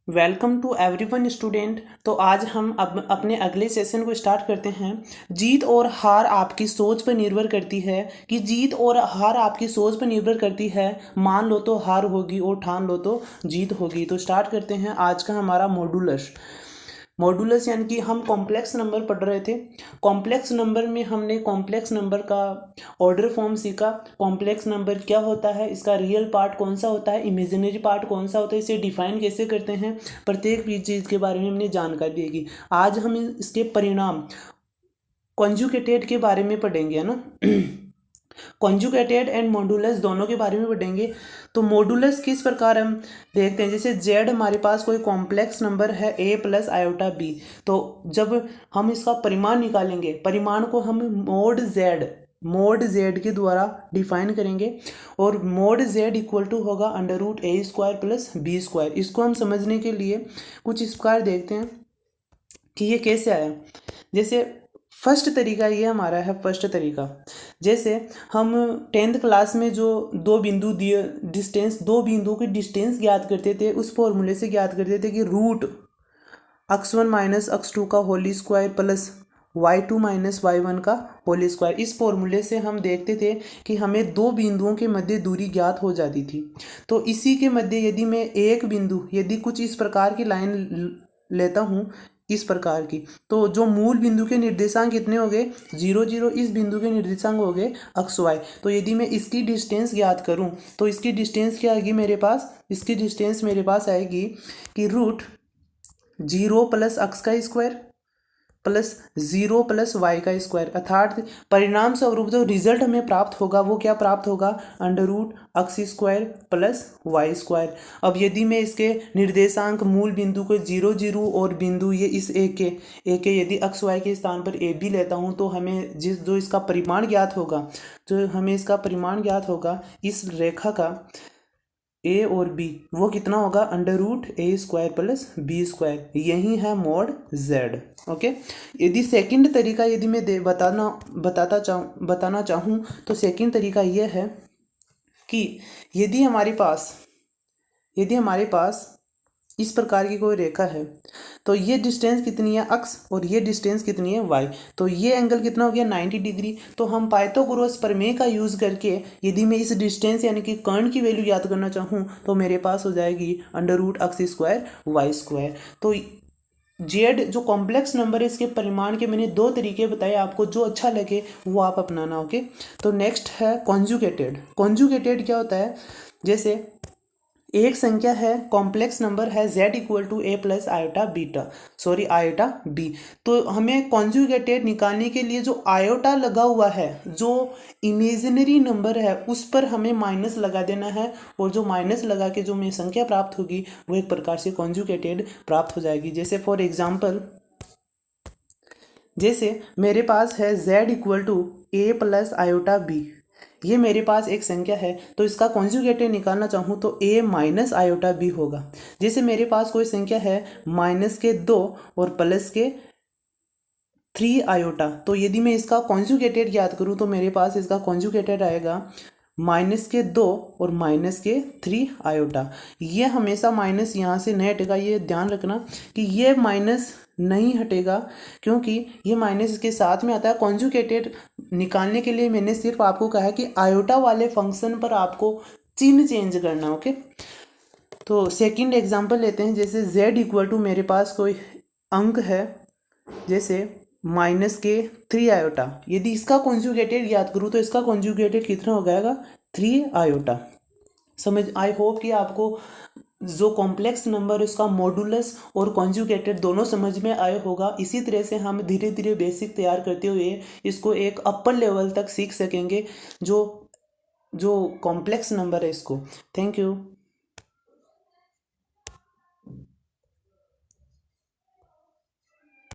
Welcome to everyone student. तो आज हम अब अपने अगले सेशन को स्टार्ट करते हैं। जीत और हार आपकी सोच पर निर्भर करती है कि जीत और हार आपकी सोच पर निर्भर करती है। मान लो तो हार होगी और ठान लो तो जीत होगी। तो स्टार्ट करते हैं आज का हमारा मॉडुलस यानी कि हम कॉम्प्लेक्स नंबर पढ़ रहे थे। कॉम्प्लेक्स नंबर में हमने कॉम्प्लेक्स नंबर का ऑर्डर फॉर्म सीखा। कॉम्प्लेक्स नंबर क्या होता है, इसका रियल पार्ट कौन सा होता है, इमेजिनरी पार्ट कौन सा होता है, इसे डिफाइन कैसे करते हैं, प्रत्येक भी चीज़ के बारे में हमने जानकारी देगी। आज हम इसके परिणाम कॉन्जुगेटेड के बारे में पढ़ेंगे, है ना। कॉन्जुगेटेड एंड मॉडुलस दोनों के बारे में पढ़ेंगे। तो मॉडुलस किस प्रकार हम देखते हैं, जैसे जेड हमारे पास कोई कॉम्प्लेक्स नंबर है a प्लस आयोटा बी। तो जब हम इसका परिमाण निकालेंगे, परिमाण को हम मोड जेड के द्वारा डिफाइन करेंगे और मोड जेड इक्वल टू होगा अंडर रूट ए स्क्वायर प्लस बी स्क्वायर। इसको हम समझने के लिए कुछ इस प्रकार देखते हैं कि ये कैसे आया। जैसे फर्स्ट तरीका ये हमारा है, फर्स्ट तरीका जैसे हम 10th क्लास में जो दो बिंदु की डिस्टेंस ज्ञात करते थे, उस फॉर्मूले से ज्ञात करते थे कि रूट x1 माइनस x2 का Holi square plus y2 minus y1 का होली स्क्वायर। इस फॉर्मूले से हम देखते थे कि हमें दो बिंदुओं के मध्य दूरी ज्ञात हो जाती थी। तो इसी के मध्य यदि कुछ इस प्रकार की लाइन लेता हूँ, इस प्रकार की, तो जो मूल बिंदु के निर्देशांक कितने हो गए 0 0, इस बिंदु के निर्देशांक हो गए एक्स वाई। तो यदि मैं इसकी डिस्टेंस ज्ञात करूं तो इसकी डिस्टेंस क्या आएगी मेरे पास, इसकी डिस्टेंस मेरे पास आएगी कि रूट 0 प्लस एक्स का स्क्वायर प्लस 0 प्लस वाई का स्क्वायर, अर्थात परिणाम स्वरूप जो रिजल्ट हमें प्राप्त होगा वो क्या प्राप्त होगा, under root x square plus y square. अब यदि मैं इसके निर्देशांक मूल बिंदु को 0 0 और बिंदु ये इस ए के यदि एक्स वाई के स्थान पर ए भी लेता हूँ, तो हमें जो इसका परिमाण ज्ञात होगा इस रेखा का ए और बी, वो कितना होगा, अंडर रूट ए स्क्वायर प्लस बी स्क्वायर। यही है मॉड जेड। ओके। यदि सेकंड तरीका यदि मैं बताना चाहूँ तो सेकंड तरीका यह है कि यदि हमारे पास इस प्रकार की कोई रेखा है, तो ये डिस्टेंस कितनी है x और ये डिस्टेंस कितनी है y, तो ये एंगल कितना हो गया 90 डिग्री। तो हम पाइथागोरस प्रमेय का यूज़ करके यदि मैं इस डिस्टेंस यानी कि कर्ण की वैल्यू याद करना चाहूँ तो मेरे पास हो जाएगी under root x square Y square. तो जेड जो कॉम्प्लेक्स नंबर है, इसके परिमाण के मैंने दो तरीके बताए, आपको जो अच्छा लगे वो आप अपनाना। ओके। तो नेक्स्ट है कॉन्जुगेटेड क्या होता है, जैसे एक संख्या है, कॉम्प्लेक्स नंबर है z equal to a plus iota b. तो हमें कॉन्जुगेटेड निकालने के लिए जो आयोटा लगा हुआ है, जो इमेजिनरी नंबर है, उस पर हमें माइनस लगा देना है और जो माइनस लगा के जो हमें संख्या प्राप्त होगी वो एक प्रकार से कॉन्जुगेटेड प्राप्त हो जाएगी। जैसे फॉर एग्जाम्पल, जैसे मेरे पास है z equal to a plus iota b, ये मेरे पास एक संख्या है, तो इसका कॉन्जुगेटेड निकालना चाहूँ तो a माइनस आयोटा बी होगा। जैसे मेरे पास कोई संख्या है माइनस के 2 और प्लस के 3 आयोटा, तो यदि मैं इसका कॉन्जुगेटेड याद करूँ तो मेरे पास इसका कॉन्जुगेटेड आएगा माइनस के 2 और माइनस के 3 आयोटा। ये हमेशा माइनस यहाँ से नहीं हटेगा, ये ध्यान रखना कि ये माइनस नहीं हटेगा क्योंकि ये माइनस इसके साथ में आता है। कॉन्जुगेटेड निकालने के लिए मैंने सिर्फ आपको कहा है कि आयोटा वाले फंक्शन पर आपको चिन्ह चेंज करना। ओके। तो सेकंड एग्जांपल लेते हैं, जैसे z इक्वल टू मेरे पास कोई अंक है, जैसे माइनस के 3 आयोटा, यदि इसका कॉन्जुगेटेड याद करूँ तो इसका कॉन्जुगेटेड कितना हो जाएगा 3 आयोटा। आई होप कि आपको जो कॉम्प्लेक्स नंबर उसका मॉडुलस और कॉन्जुगेटेड दोनों समझ में आया होगा। इसी तरह से हम धीरे धीरे बेसिक तैयार करते हुए इसको एक अपर लेवल तक सीख सकेंगे, जो कॉम्प्लेक्स नंबर है इसको। Thank you.